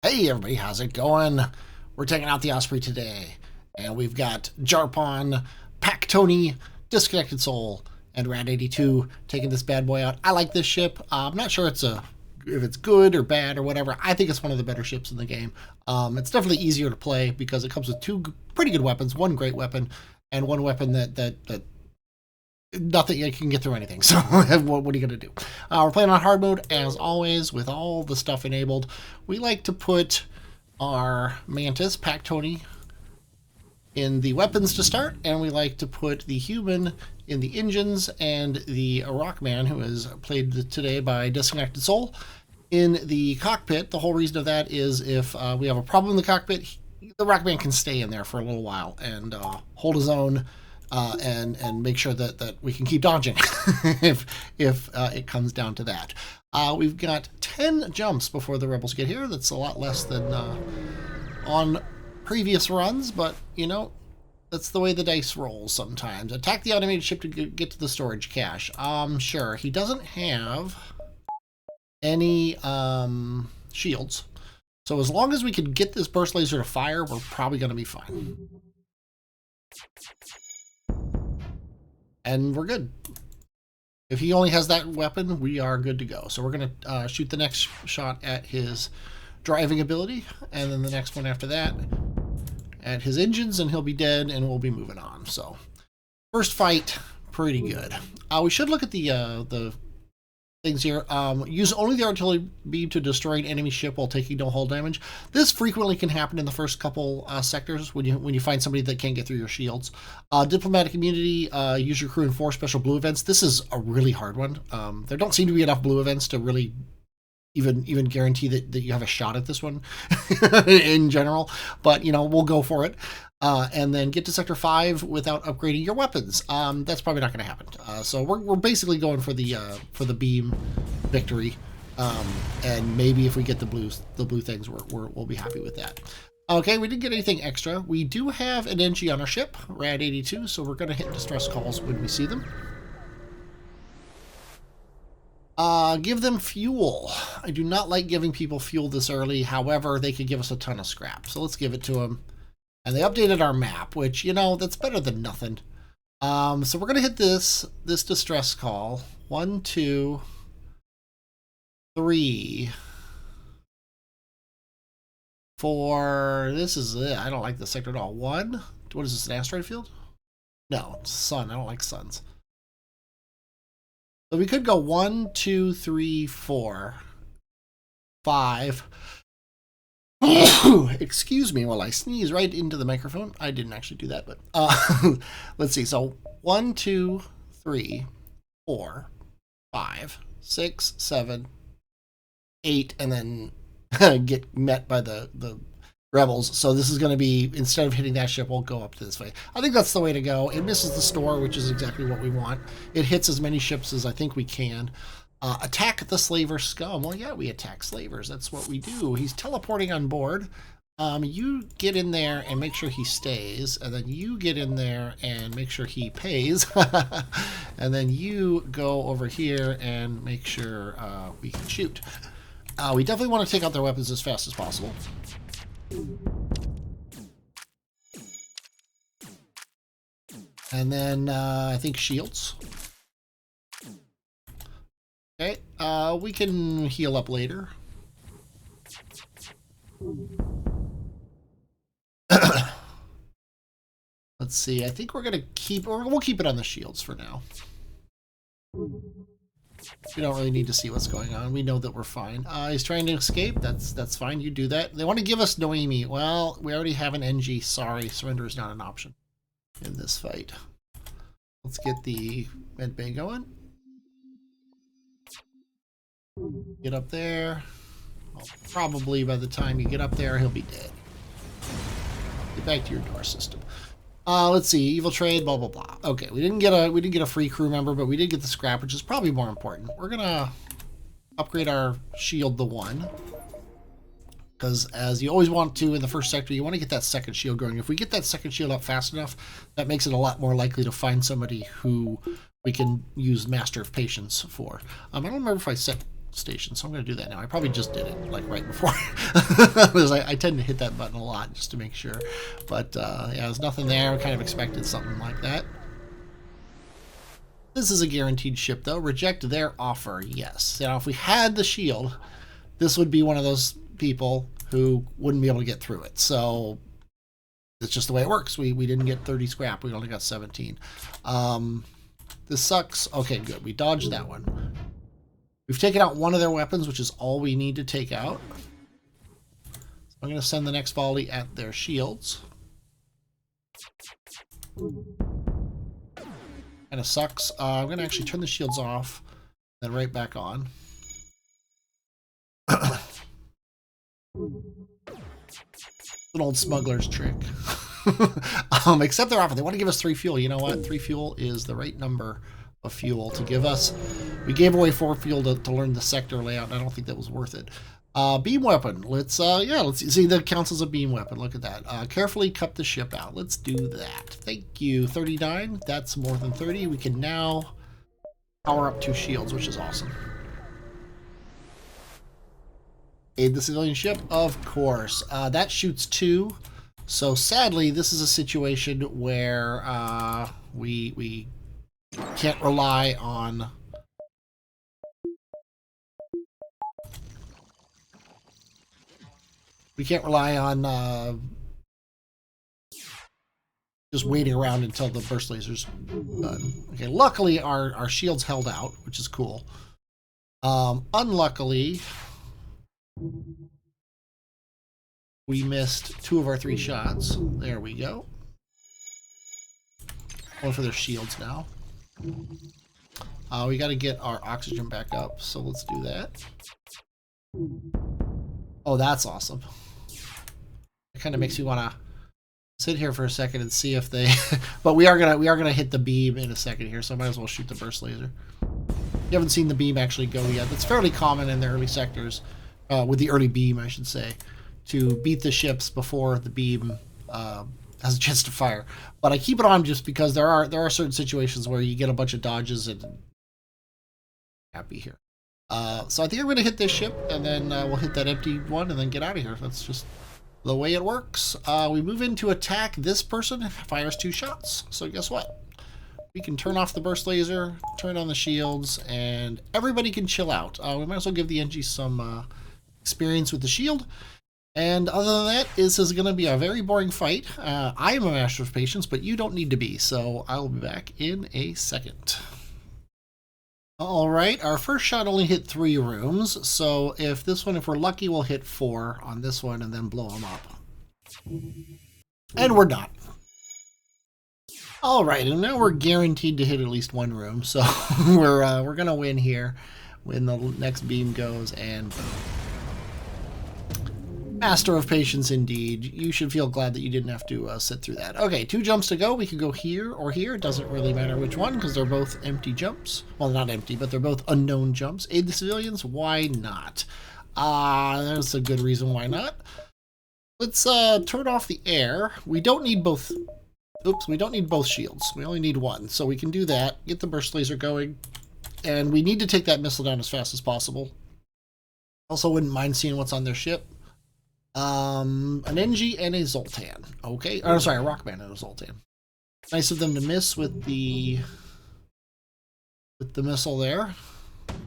Hey everybody, how's it going? We're taking out the Osprey today, and we've got Jarpon, Pack Tony, Disconnected Soul, and Rad 82 taking this bad boy out. I like this ship. I'm not sure if it's good or bad or whatever. I think it's one of the better ships in the game. It's definitely easier to play because it comes with two pretty good weapons, one great weapon, and one weapon that nothing, you can get through anything. So what are you gonna do? We're playing on hard mode as always with all the stuff enabled. We like to put our Mantis, Pack Tony, in the weapons to start, and we like to put the human in the engines, and the Rockman, who is played today by Disconnected Soul, in the cockpit. The whole reason of that is if we have a problem in the cockpit, the Rockman can stay in there for a little while and hold his own. And make sure that we can keep dodging if it comes down to that. We've got 10 jumps before the rebels get here. That's a lot less than on previous runs, but you know, that's the way the dice rolls sometimes. Attack the automated ship to get to the storage cache. Sure. He doesn't have any shields, so as long as we can get this burst laser to fire, we're probably going to be fine. And we're good. If he only has that weapon, we are good to go. So we're going to shoot the next shot at his driving ability, and then the next one after that at his engines, and he'll be dead, and we'll be moving on. So first fight, pretty good. We should look at the things here. Use only the artillery beam to destroy an enemy ship while taking no hull damage. This frequently can happen in the first couple sectors when you find somebody that can't get through your shields. Diplomatic immunity, use your crew in 4 special blue events. This is a really hard one. There don't seem to be enough blue events to really even guarantee that you have a shot at this one in general, but you know, we'll go for it. And then get to Sector 5 without upgrading your weapons. That's probably not going to happen. So we're basically going for the beam victory. And maybe if we get the blue things, we'll be happy with that. Okay, we didn't get anything extra. We do have an NG on our ship, Rad 82, so we're going to hit distress calls when we see them. Give them fuel. I do not like giving people fuel this early. However, they could give us a ton of scrap. So let's give it to them. And they updated our map, which, you know, that's better than nothing. So we're going to hit this distress call. 1, 2, 3, 4. This is it. I don't like this sector at all. 1. What is this, an asteroid field? No, it's sun. I don't like suns. So we could go 1, 2, 3, 4, 5. Excuse me while I sneeze right into the microphone. I didn't actually do that, but let's see. So 1, 2, 3, 4, 5, 6, 7, 8, and then get met by the rebels. So this is going to be, instead of hitting that ship, we'll go up to this way. I think that's the way to go. It misses the store, which is exactly what we want. It hits as many ships as I think we can. Attack the slaver scum. Well, yeah, we attack slavers. That's what we do. He's teleporting on board. You get in there and make sure he stays, and then you get in there and make sure he pays, and then you go over here and make sure we can shoot. We definitely want to take out their weapons as fast as possible. And then I think shields. Okay, we can heal up later. Let's see, I think we're gonna we'll keep it on the shields for now. We don't really need to see what's going on. We know that we're fine. He's trying to escape. That's fine. You do that. They want to give us Noemi. Well, we already have an NG. Sorry, surrender is not an option in this fight. Let's get the med bay going. Get up there. Well, probably by the time you get up there, he'll be dead. Get back to your door system. Let's see, evil trade, blah blah blah. Okay, we didn't get a free crew member, but we did get the scrap, which is probably more important. We're gonna upgrade our shield to 1, because as you always want to in the first sector, you want to get that second shield going. If we get that second shield up fast enough, that makes it a lot more likely to find somebody who we can use Master of Patience for. I don't remember if I set station, so I'm going to do that now. I probably just did it, like, right before. Because I tend to hit that button a lot just to make sure. But, yeah, there's nothing there. I kind of expected something like that. This is a guaranteed ship, though. Reject their offer, yes. Now, if we had the shield, this would be one of those people who wouldn't be able to get through it. So, it's just the way it works. We didn't get 30 scrap. We only got 17. This sucks. Okay, good. We dodged that one. We've taken out one of their weapons, which is all we need to take out. So I'm going to send the next volley at their shields. Kind of sucks. I'm going to actually turn the shields off, then right back on. An old smuggler's trick. Except their offer. They want to give us 3 fuel. You know what? 3 fuel is the right number of fuel to give us. We gave away 4 fuel to learn the sector layout, and I don't think that was worth it. Beam weapon. Let's see. That counts as a beam weapon. Look at that. Carefully cut the ship out. Let's do that. Thank you. 39. That's more than 30. We can now power up 2 shields, which is awesome. Aid the civilian ship, of course. That shoots 2. So sadly, this is a situation where we can't rely on just waiting around until the burst laser's done. Okay, luckily our shields held out, which is cool. Unluckily, we missed 2 of our 3 shots. There we go. Going for their shields now. We got to get our oxygen back up, so let's do that. Oh, that's awesome. It kind of makes me want to sit here for a second and see if they. But we are gonna hit the beam in a second here, so I might as well shoot the burst laser. You haven't seen the beam actually go yet. That's fairly common in the early sectors, with the early beam, I should say, to beat the ships before the beam has a chance to fire. But I keep it on just because there are certain situations where you get a bunch of dodges and happy here. So I think I'm going to hit this ship, and then we'll hit that empty one and then get out of here. That's just the way it works. We move in to attack. This person fires 2 shots. So guess what? We can turn off the burst laser, turn on the shields, and everybody can chill out. We might as well give the NG some experience with the shield. And other than that, this is going to be a very boring fight. I am a master of patience, but you don't need to be, so I'll be back in a second. Alright, our first shot only hit 3 rooms, so if we're lucky, we'll hit 4 on this one and then blow them up. And we're done. Alright, and now we're guaranteed to hit at least 1 room, so we're going to win here when the next beam goes, and master of patience indeed. You should feel glad that you didn't have to sit through that. Okay, 2 jumps to go. We can go here or here. It doesn't really matter which one because they're both empty jumps. Well, not empty, but they're both unknown jumps. Aid the civilians? Why not? There's a good reason why not. Let's turn off the air. We don't need both. Oops, we don't need both shields. We only need 1. So we can do that. Get the burst laser going. And we need to take that missile down as fast as possible. Also, wouldn't mind seeing what's on their ship. An NG and a Zoltan. Okay. Oh, sorry, a Rockman and a Zoltan. Nice of them to miss with the missile there.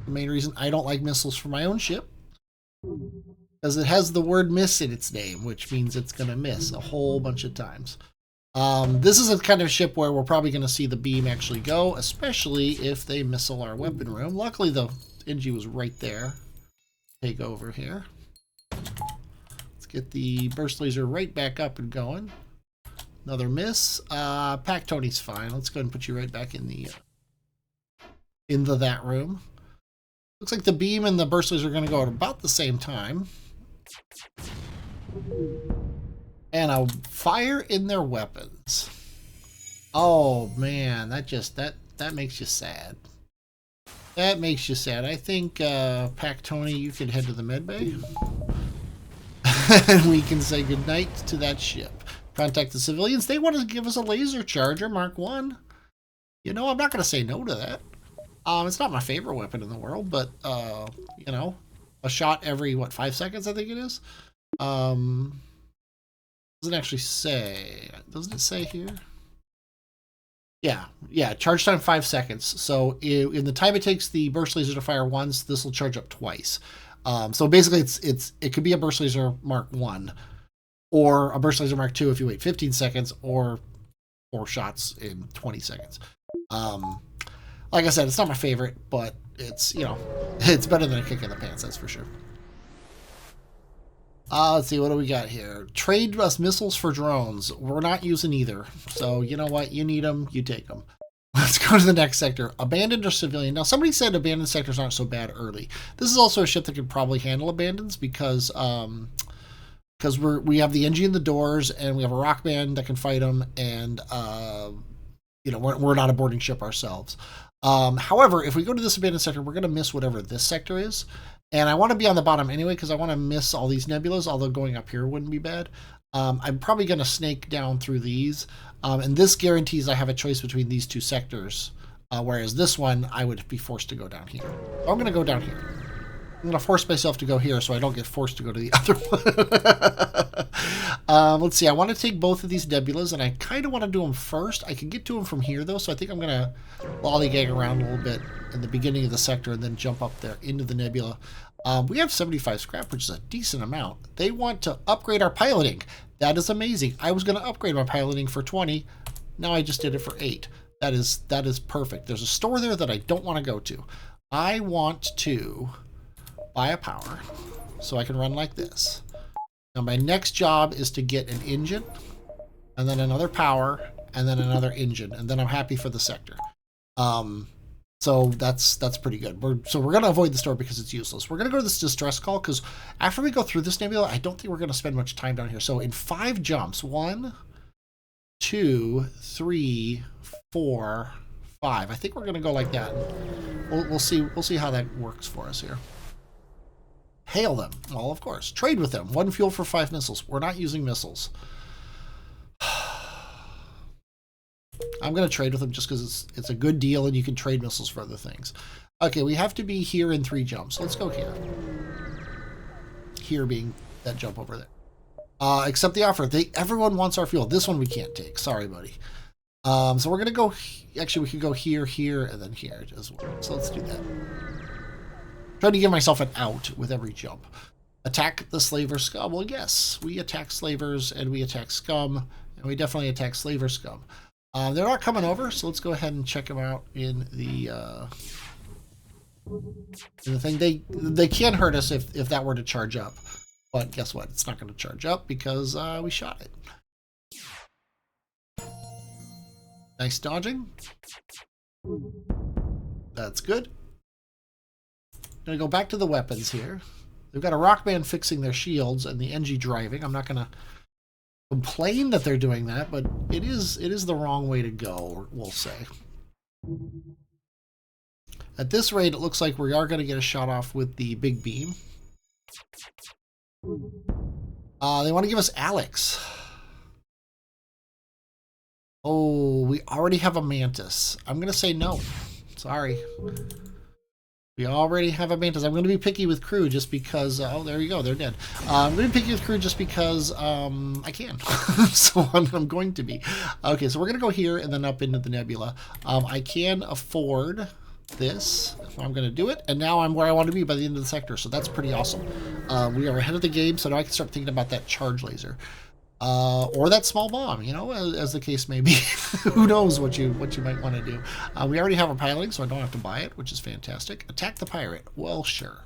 The main reason I don't like missiles for my own ship, because it has the word miss in its name, which means it's going to miss a whole bunch of times. This is a kind of ship where we're probably going to see the beam actually go, especially if they missile our weapon room. Luckily, the NG was right there. Take over here. Get the burst laser right back up and going. Another miss. Pack Tony's fine. Let's go ahead and put you right back in that room. Looks like the beam and the burst laser are going to go at about the same time. And I'll fire in their weapons. Oh man, that makes you sad. That makes you sad. I think Pack Tony, you can head to the medbay. And we can say goodnight to that ship. Contact the civilians. They want to give us a laser charger, Mark 1. You know, I'm not going to say no to that. It's not my favorite weapon in the world, but, you know, a shot every, what, 5 seconds, I think it is? Doesn't actually say. Doesn't it say here? Yeah, charge time 5 seconds. So in the time it takes the burst laser to fire once, this will charge up twice. So basically, it could be a burst laser Mark 1, or a burst laser Mark 2 if you wait 15 seconds, or 4 shots in 20 seconds. Like I said, it's not my favorite, but it's, you know, it's better than a kick in the pants, that's for sure. Let's see, what do we got here? Trade us missiles for drones. We're not using either. So, you know what? You need them, you take them. Let's go to the next sector. Abandoned or civilian. Now, somebody said abandoned sectors aren't so bad early. This is also a ship that could probably handle abandons because we have the engine in the doors, and we have a rock band that can fight them, and you know, we're not a boarding ship ourselves. However, if we go to this abandoned sector, we're going to miss whatever this sector is. And I want to be on the bottom anyway because I want to miss all these nebulas, although going up here wouldn't be bad. I'm probably going to snake down through these. And this guarantees I have a choice between these two sectors, whereas this one, I would be forced to go down here. So I'm going to go down here. I'm going to force myself to go here so I don't get forced to go to the other one. Let's see. I want to take both of these nebulas, and I kind of want to do them first. I can get to them from here, though, so I think I'm going to lollygag around a little bit in the beginning of the sector and then jump up there into the nebula. We have 75 scrap, which is a decent amount. They want to upgrade our piloting. That is amazing. I was going to upgrade my piloting for 20. Now I just did it for 8. That is perfect. There's a store there that I don't want to go to. I want to buy a power so I can run like this. Now my next job is to get an engine, and then another power, and then another engine, and then I'm happy for the sector. So that's pretty good. We're going to avoid the store because it's useless. We're going to go to this distress call because after we go through this nebula, I don't think we're going to spend much time down here. So in 5 jumps, 1, 2, 3, 4, 5. I think we're going to go like that. We'll see how that works for us here. Hail them. Well, of course. Trade with them. 1 fuel for 5 missiles. We're not using missiles. I'm going to trade with them just because it's a good deal and you can trade missiles for other things. Okay, we have to be here in 3 jumps. Let's go here. Here being that jump over there. Accept the offer. Everyone wants our fuel. This one we can't take. Sorry, buddy. So we're going to go... Actually, we could go here, here, and then here as well. So let's do that. Trying to give myself an out with every jump. Attack the slaver scum. Well, yes, we attack slavers and we attack scum, and we definitely attack slaver scum. They're not coming over, so let's go ahead and check them out in the thing. They can hurt us if that were to charge up, but guess what? It's not going to charge up because we shot it. Nice dodging. That's good. Gonna go back to the weapons here. They've got a rock band fixing their shields and the NG driving. I'm not gonna complain that they're doing that, but it is the wrong way to go, we'll say. At this rate, it looks like we are going to get a shot off with the big beam. They want to give us Alex. Oh, we already have a Mantis. I'm going to say no. Sorry. We already have a Mantis. I'm going to be picky with crew just because... oh, there you go. They're dead. I'm going to be picky with crew just because I can. So I'm going to be. Okay, so we're going to go here and then up into the nebula. I can afford this. I'm going to do it. And now I'm where I want to be by the end of the sector. So that's pretty awesome. We are ahead of the game, so now I can start thinking about that charge laser. Or that small bomb, you know, as the case may be. Who knows what you might want to do. We already have a piloting, so I don't have to buy it, which is fantastic. Attack the pirate. Well, sure.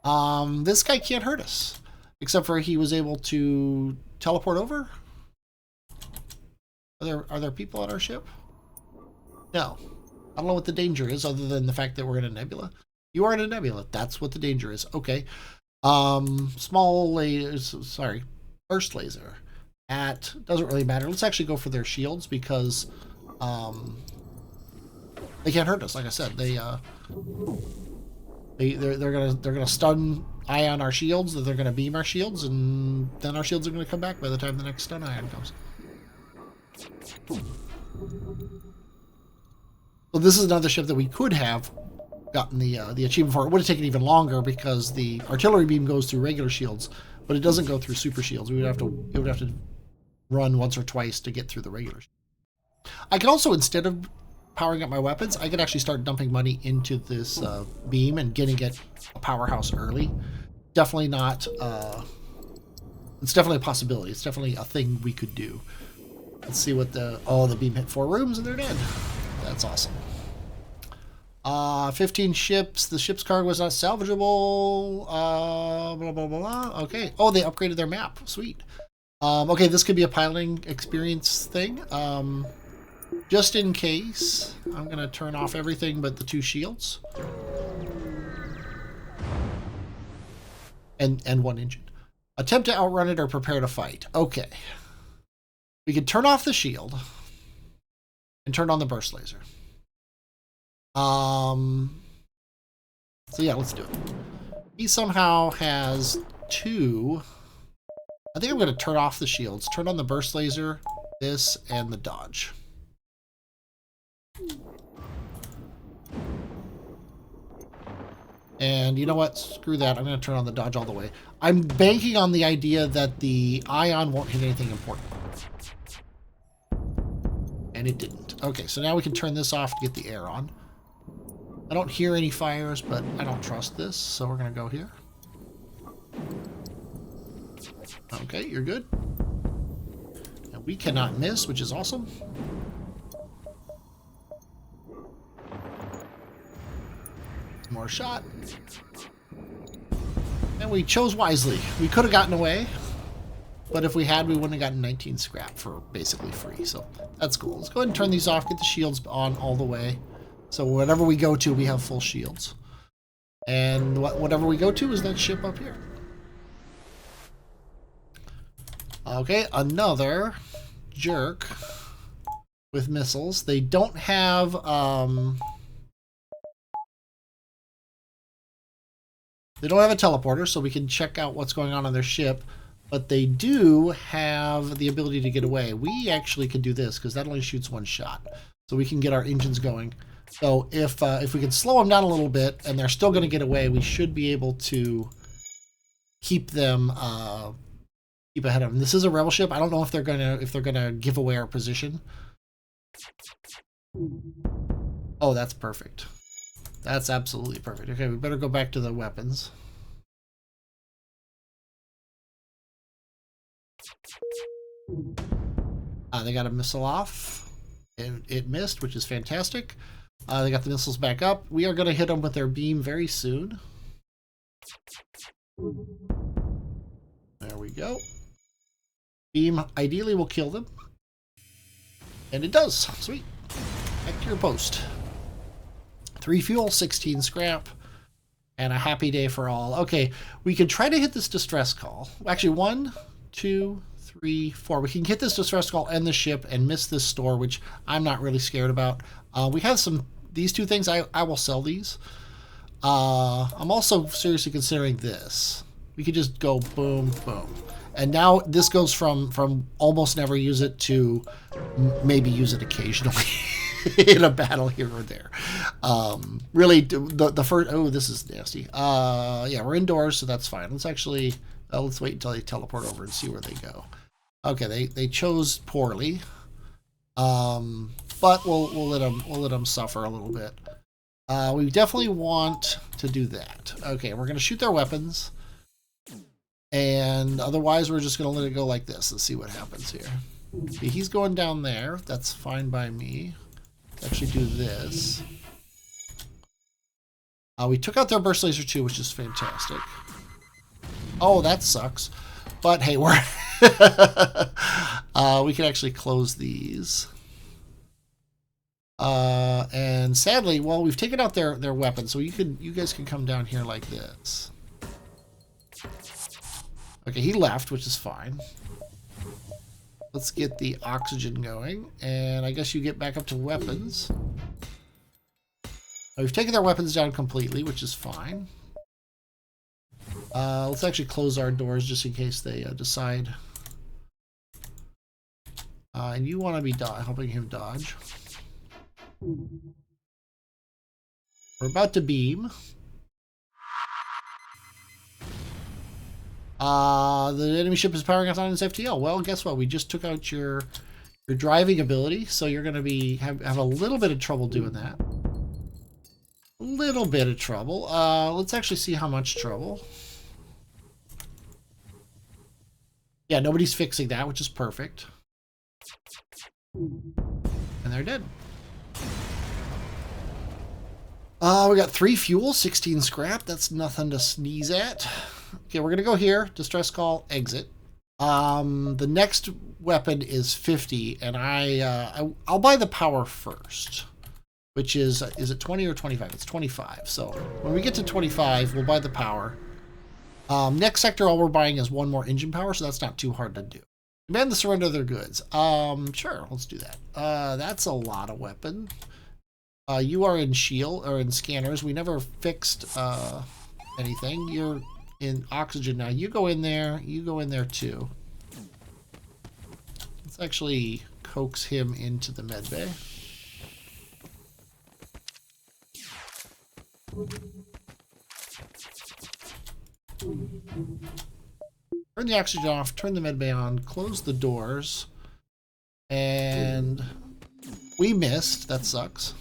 This guy can't hurt us, except for he was able to teleport over. Are there people on our ship? No. I don't know what the danger is, other than the fact that we're in a nebula. You are in a nebula. That's what the danger is. Okay. Small lasers. Sorry. Burst laser. Doesn't really matter. Let's actually go for their shields because they can't hurt us. Like I said, they're gonna stun ion our shields. They're gonna beam our shields, and then our shields are gonna come back by the time the next stun ion comes. So this is another ship that we could have gotten the achievement for it. It would have taken even longer because the artillery beam goes through regular shields, but it doesn't go through super shields. It would have to run once or twice to get through the regular. I could also, instead of powering up my weapons, I could actually start dumping money into this beam and getting it a powerhouse early. Definitely not. It's definitely a possibility. It's definitely a thing we could do. Let's see what the beam hit 4 rooms and they're dead. That's awesome. 15 ships. The ship's cargo was not salvageable. Blah, blah, blah, blah. Okay. Oh, they upgraded their map. Sweet. Okay, this could be a piloting experience thing. Just in case, I'm going to turn off everything but the 2 shields. And 1 engine. Attempt to outrun it or prepare to fight. Okay. We can turn off the shield and turn on the burst laser. So yeah, let's do it. He somehow has 2. I think I'm going to turn off the shields, turn on the burst laser, this, and the dodge. And you know what? Screw that. I'm going to turn on the dodge all the way. I'm banking on the idea that the ion won't hit anything important. And it didn't. Okay, so now we can turn this off to get the air on. I don't hear any fires, but I don't trust this, so we're going to go here. Okay, you're good. And we cannot miss, which is awesome. More shot. And we chose wisely. We could have gotten away, but if we had, we wouldn't have gotten 19 scrap for basically free. So that's cool. Let's go ahead and turn these off, get the shields on all the way. So whatever we go to, we have full shields. And whatever we go to is that ship up here. Okay, another jerk with missiles. They don't have they don't have a teleporter, so we can check out what's going on their ship, but they do have the ability to get away. We actually can do this because that only shoots 1 shot, so we can get our engines going. So if we can slow them down a little bit and they're still going to get away, we should be able to keep them keep ahead of them. This is a rebel ship. I don't know if they're gonna give away our position. Oh, that's perfect. That's absolutely perfect. Okay, we better go back to the weapons. They got a missile off. It missed, which is fantastic. They got the missiles back up. We are going to hit them with their beam very soon. There we go. Beam ideally will kill them. And it does. Sweet. Back to your post. 3 fuel, 16 scrap, and a happy day for all. Okay, we can try to hit this distress call. Actually, 1, 2, 3, 4. We can hit this distress call and the ship and miss this store, which I'm not really scared about. We have these 2 things. I will sell these. I'm also seriously considering this. We could just go boom, boom. And now this goes from almost never use it to maybe use it occasionally. In a battle here or there. Really, the first... Oh, this is nasty. Yeah, we're indoors, so that's fine. Let's actually... let's wait until they teleport over and see where they go. Okay, they chose poorly. But we'll let them suffer a little bit. We definitely want to do that. Okay, we're going to shoot their weapons. And otherwise, we're just going to let it go like this. Let's see what happens here. Okay, he's going down there. That's fine by me. Actually do this. We took out their burst laser too, which is fantastic. Oh, that sucks. But hey, we're we can actually close these. And sadly, well, we've taken out their weapons, so you guys can come down here like this. Okay, he left, which is fine. Let's get the oxygen going, and I guess you get back up to weapons. We've taken their weapons down completely, which is fine. Let's actually close our doors just in case they decide. And you want to be helping him dodge. We're about to beam. The enemy ship is powering up on its FTL. Well, guess what? We just took out your driving ability, so you're going to be have a little bit of trouble doing that. A little bit of trouble. Let's actually see how much trouble. Yeah, nobody's fixing that, which is perfect. And they're dead. We got 3 fuel, 16 scrap. That's nothing to sneeze at. Okay, we're gonna go here. Distress call, exit. The next weapon is 50, and I'll buy the power first, which is it 20 or 25? It's 25. So when we get to 25, we'll buy the power. Next sector, all we're buying is 1 more engine power, so that's not too hard to do. Demand the surrender of their goods. Sure, let's do that. That's a lot of weapon. You are in shield or in scanners. We never fixed anything. You're in oxygen now. You go in there. You go in there too. Let's actually coax him into the med bay. Turn the oxygen off, turn the med bay on, close the doors, and we missed. That sucks.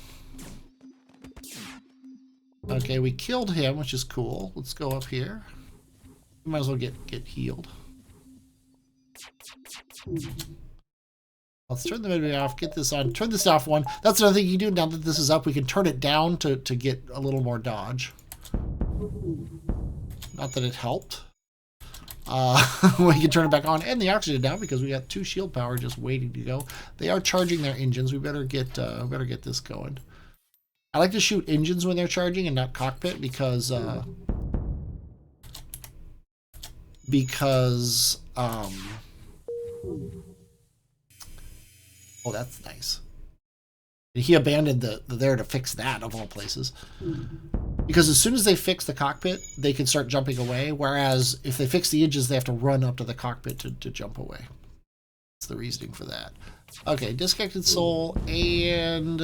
Okay, we killed him, which is cool. Let's go up here. We might as well get healed. Let's turn the med bay off, get this on, turn this off one. That's another thing you do now that this is up. We can turn it down to get a little more dodge. Not that it helped. We can turn it back on and the oxygen down because we got 2 shield power just waiting to go. They are charging their engines. We better get this going. I like to shoot engines when they're charging and not cockpit because oh, that's nice. He abandoned the there to fix that of all places. Because as soon as they fix the cockpit, they can start jumping away. Whereas if they fix the engines, they have to run up to the cockpit to jump away. That's the reasoning for that. Okay, disconnected soul and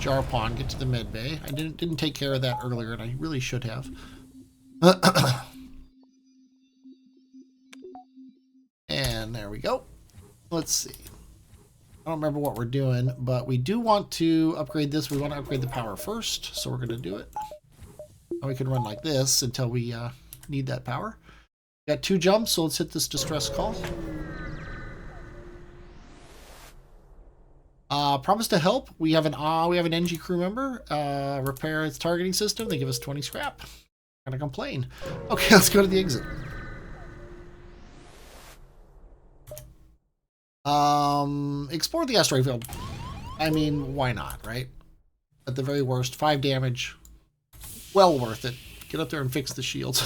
Jarpon get to the med bay. I didn't take care of that earlier, and I really should have. And there we go. Let's see. I don't remember what we're doing, but we do want to upgrade this. We want to upgrade the power first, so we're going to do it. And we can run like this until we need that power. We got 2 jumps, so let's hit this distress call. Promise to help. We have an NG crew member. Repair its targeting system. They give us 20 scrap. Not gonna complain. Okay, let's go to the exit. Explore the asteroid field. I mean, why not, right? At the very worst, 5 damage. Well worth it. Get up there and fix the shields.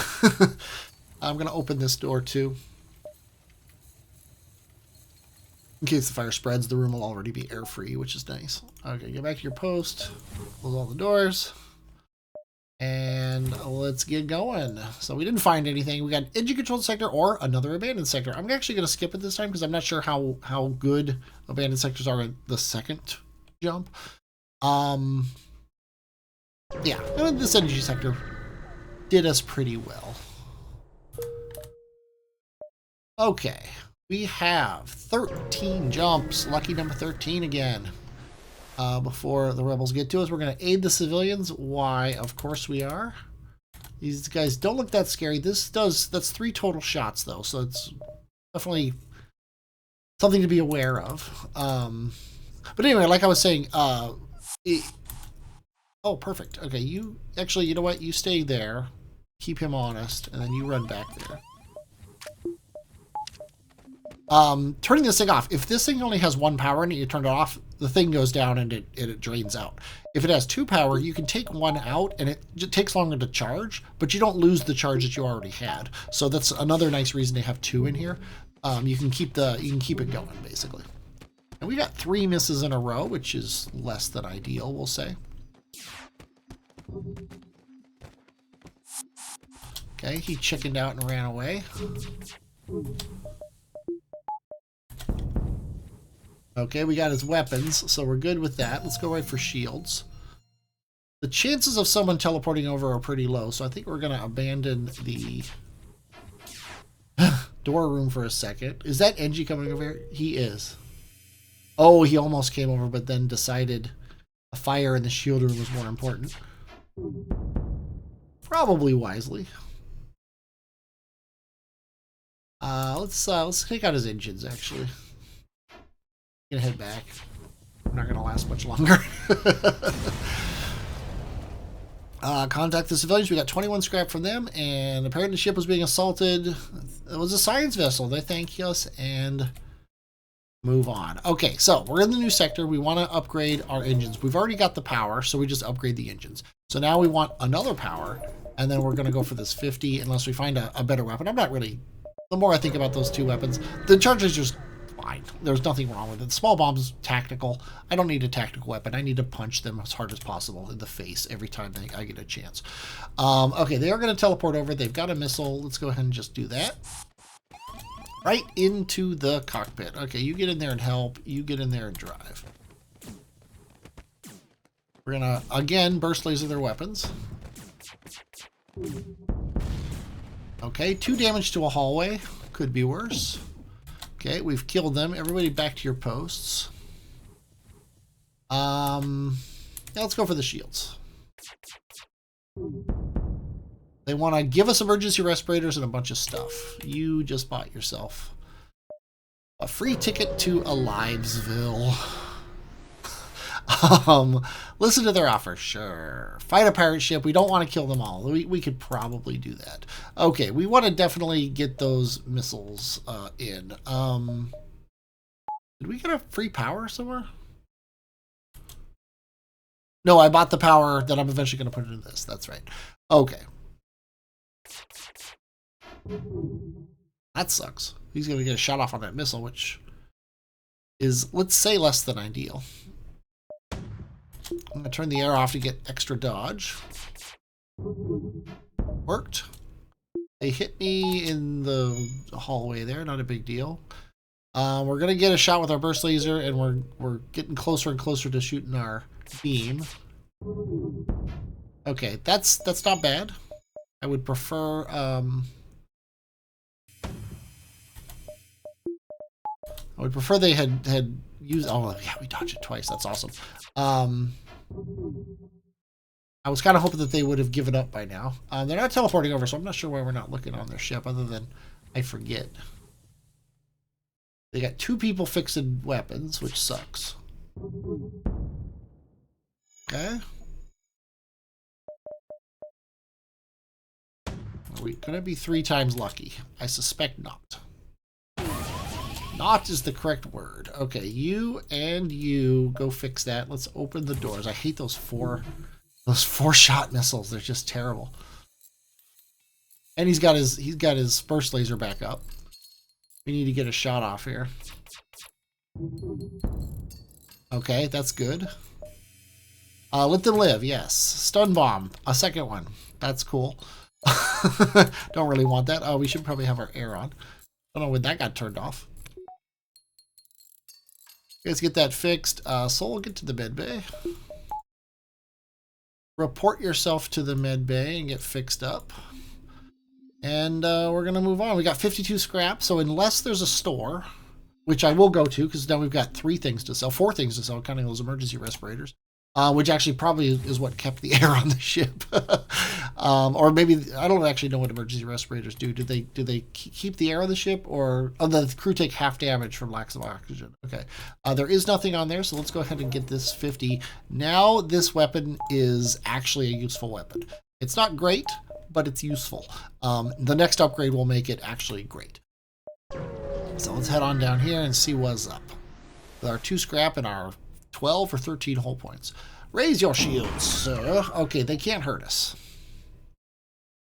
I'm gonna open this door too. In case the fire spreads, the room will already be air-free, which is nice. Okay, get back to your post. Close all the doors. And let's get going. So we didn't find anything. We got engine-controlled sector or another abandoned sector. I'm actually going to skip it this time because I'm not sure how good abandoned sectors are in the second jump. Yeah, this energy sector did us pretty well. Okay. We have 13 jumps. Lucky number 13 again. Before the rebels get to us, we're going to aid the civilians. Why? Of course we are. These guys don't look that scary. That's 3 total shots though, so it's definitely something to be aware of. But anyway, like I was saying, oh, perfect. Okay, you know what? You stay there, keep him honest, and then you run back there. Turning this thing off. If this thing only has 1 power and you turn it off, the thing goes down and it drains out. If it has 2 power, you can take 1 out and it takes longer to charge, but you don't lose the charge that you already had. So that's another nice reason to have 2 in here. You can keep it going basically. And we got 3 misses in a row, which is less than ideal, we'll say. Okay, he chickened out and ran away. Okay, we got his weapons, so we're good with that. Let's go right for shields. The chances of someone teleporting over are pretty low, so I think we're going to abandon the door room for a second. Is that Engie coming over here? He is. Oh, he almost came over, but then decided a fire in the shield room was more important. Probably wisely. Let's take out his engines, actually. Gonna head back. We're not gonna last much longer. Contact the civilians. We got 21 scrap from them, and apparently the ship was being assaulted. It was a science vessel. They thank us and move on. Okay, so we're in the new sector. We want to upgrade our engines. We've already got the power, so we just upgrade the engines. So now we want another power, and then we're going to go for this 50 unless we find a better weapon. I'm not really... The more I think about those two weapons, the charge laser's fine. There's nothing wrong with it. The small bomb's tactical. I don't need a tactical weapon. I need to punch them as hard as possible in the face every time I get a chance. Okay, they are going to teleport over. They've got a missile. Let's go ahead and just do that. Right into the cockpit. Okay, you get in there and help. You get in there and drive. We're going to, again, burst laser their weapons. Okay, 2 damage to a hallway. Could be worse. Okay, we've killed them. Everybody back to your posts. Now let's go for the shields. They want to give us emergency respirators and a bunch of stuff. You just bought yourself a free ticket to Alivesville. Listen to their offer. Sure. Fight a pirate ship. We don't want to kill them all. We could probably do that. Okay, we want to definitely get those missiles in. Did we get a free power somewhere? No, I bought the power that I'm eventually going to put into this. That's right. Okay. That sucks. He's going to get a shot off on that missile, which is, let's say, less than ideal. I'm going to turn the air off to get extra dodge. Worked. They hit me in the hallway there. Not a big deal. We're going to get a shot with our burst laser, and we're getting closer and closer to shooting our beam. Okay, that's not bad. I would prefer... I would prefer they had used... Oh, yeah, we dodged it twice. That's awesome. I was kind of hoping that they would have given up by now. They're not teleporting over, so I'm not sure why we're not looking on their ship, other than I forget. They got 2 people fixing weapons, which sucks. Okay. Are we going to be 3 times lucky? I suspect not. Not is the correct word. Okay, you and you go fix that. Let's open the doors. I hate those 4-shot missiles. They're just terrible. And he's got his burst laser back up. We need to get a shot off here. Okay, that's good. Let them live. Yes, stun bomb. A second one. That's cool. Don't really want that. Oh, we should probably have our air on. Don't know when that got turned off. Let's get that fixed. Soul, get to the med bay. Report yourself to the med bay and get fixed up. And we're going to move on. We got 52 scrap, so unless there's a store, which I will go to, because now we've got 3 things to sell, 4 things to sell, counting those emergency respirators, which actually probably is what kept the air on the ship. Or maybe, I don't actually know what emergency respirators do. Do they keep the air on the ship, or the crew take half damage from lack of oxygen? Okay. There is nothing on there, so let's go ahead and get this 50. Now this weapon is actually a useful weapon. It's not great, but it's useful. The next upgrade will make it actually great. So let's head on down here and see what's up. With our 2 scrap and our 12 or 13 hull points. Raise your shields, sir. Okay, they can't hurt us.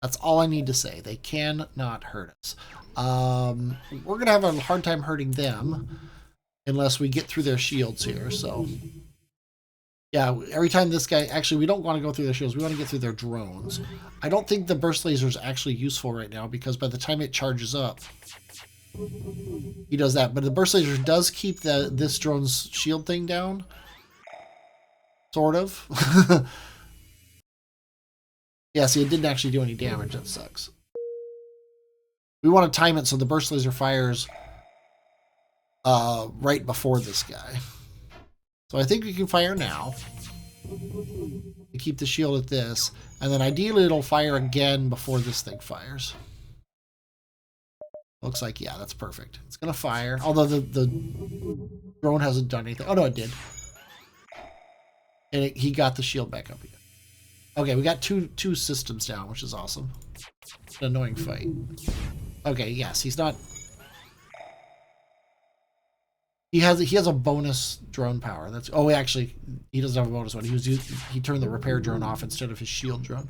That's all I need to say. They cannot hurt us. We're going to have a hard time hurting them unless we get through their shields here. So, yeah, every time this guy... Actually, we don't want to go through their shields. We want to get through their drones. I don't think the burst laser is actually useful right now, because by the time it charges up, he does that. But the burst laser does keep this drone's shield thing down. Sort of. Yeah, see, it didn't actually do any damage. That sucks. We want to time it so the burst laser fires right before this guy. So I think we can fire now. We keep the shield at this. And then ideally it'll fire again before this thing fires. Looks like, yeah, that's perfect. It's going to fire. Although the drone hasn't done anything. Oh, no, it did. And he got the shield back up again. Okay, we got two systems down, which is awesome. It's an annoying fight. Okay, yes, he's not... He has a bonus drone power. That's actually he doesn't have a bonus one. He turned the repair drone off instead of his shield drone.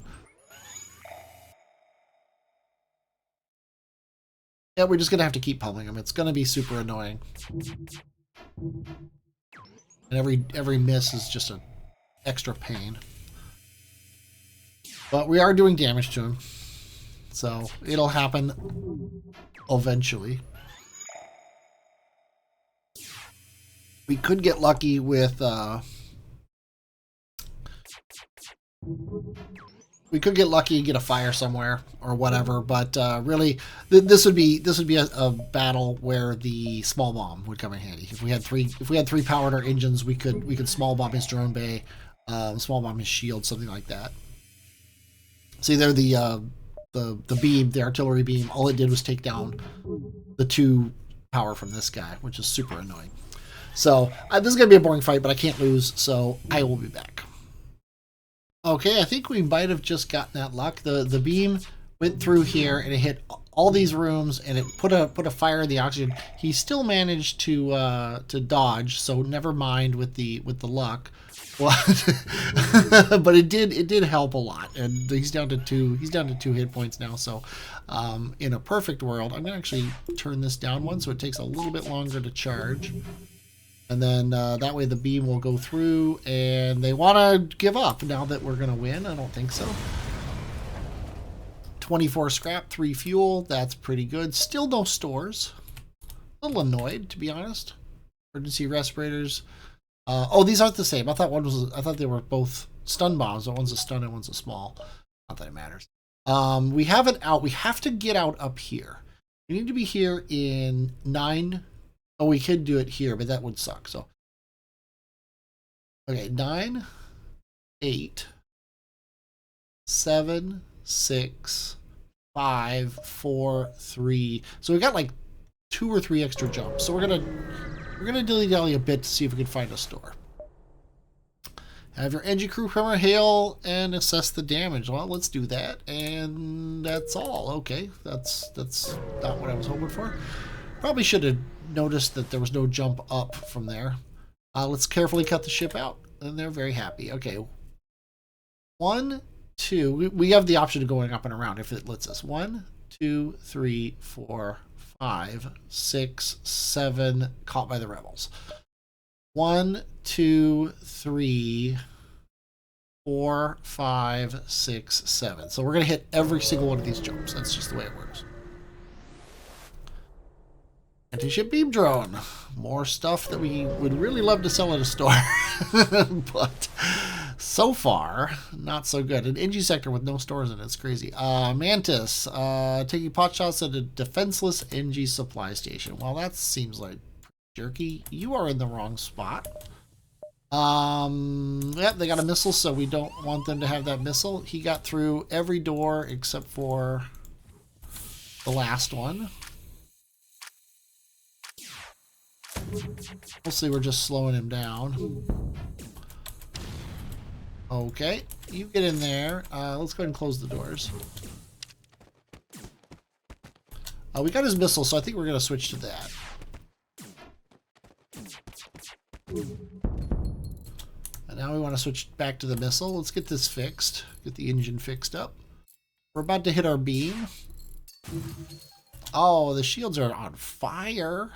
Yeah, we're just gonna have to keep pummeling him. It's gonna be super annoying. And every miss is just an extra pain. But we are doing damage to him. So it'll happen eventually. We could get lucky with we could get lucky and get a fire somewhere or whatever, but really this would be a battle where the small bomb would come in handy. If we had three powered our engines, we could small bomb his drone bay, small bomb his shield, something like that. See there, the beam, the artillery beam, all it did was take down the 2 power from this guy, which is super annoying. So this is going to be a boring fight, but I can't lose, so I will be back. Okay, I think we might have just gotten that luck. The beam went through here, and it hit all these rooms, and it put a fire in the oxygen. He still managed to dodge, so never mind with the luck. But it did help a lot, and he's down to 2 hit points now. So in a perfect world, I'm gonna actually turn this down one so it takes a little bit longer to charge. And then that way the beam will go through, and they want to give up now that we're going to win. I don't think so. 24 scrap, 3 fuel. That's pretty good. Still no stores. A little annoyed, to be honest. Emergency respirators. Oh, these aren't the same. I thought they were both stun bombs. One's a stun and one's a small. Not that it matters. We have it out. We have to get out up here. We need to be here in 9. Oh, we could do it here, but that would suck. So, okay, 9, 8, 7, 6, 5, 4, 3. So we got like 2 or 3 extra jumps. So we're gonna dilly-dally a bit to see if we can find a store. Have your engine crew hammer hail and assess the damage. Well, let's do that, and that's all. Okay, that's not what I was hoping for. Probably should have noticed that there was no jump up from there. Let's carefully cut the ship out, and they're very happy. Okay, 1, 2. We have the option of going up and around if it lets us. 1, 2, 3, 4, 5, 6, 7. Caught by the rebels. 1, 2, 3, 4, 5, 6, 7. So we're gonna hit every single one of these jumps. That's just the way it works. Anti-ship beam drone. More stuff that we would really love to sell at a store. But so far, not so good. An NG sector with no stores in it. It's crazy. Mantis. Taking pot shots at a defenseless NG supply station. Well, that seems like jerky. You are in the wrong spot. Yep, they got a missile, so we don't want them to have that missile. He got through every door except for the last one. Mostly we're just slowing him down. Okay, you get in there. Let's go ahead and close the doors. We got his missile, so I think we're going to switch to that. And now we want to switch back to the missile. Let's get this fixed. Get the engine fixed up. We're about to hit our beam. Oh, the shields are on fire.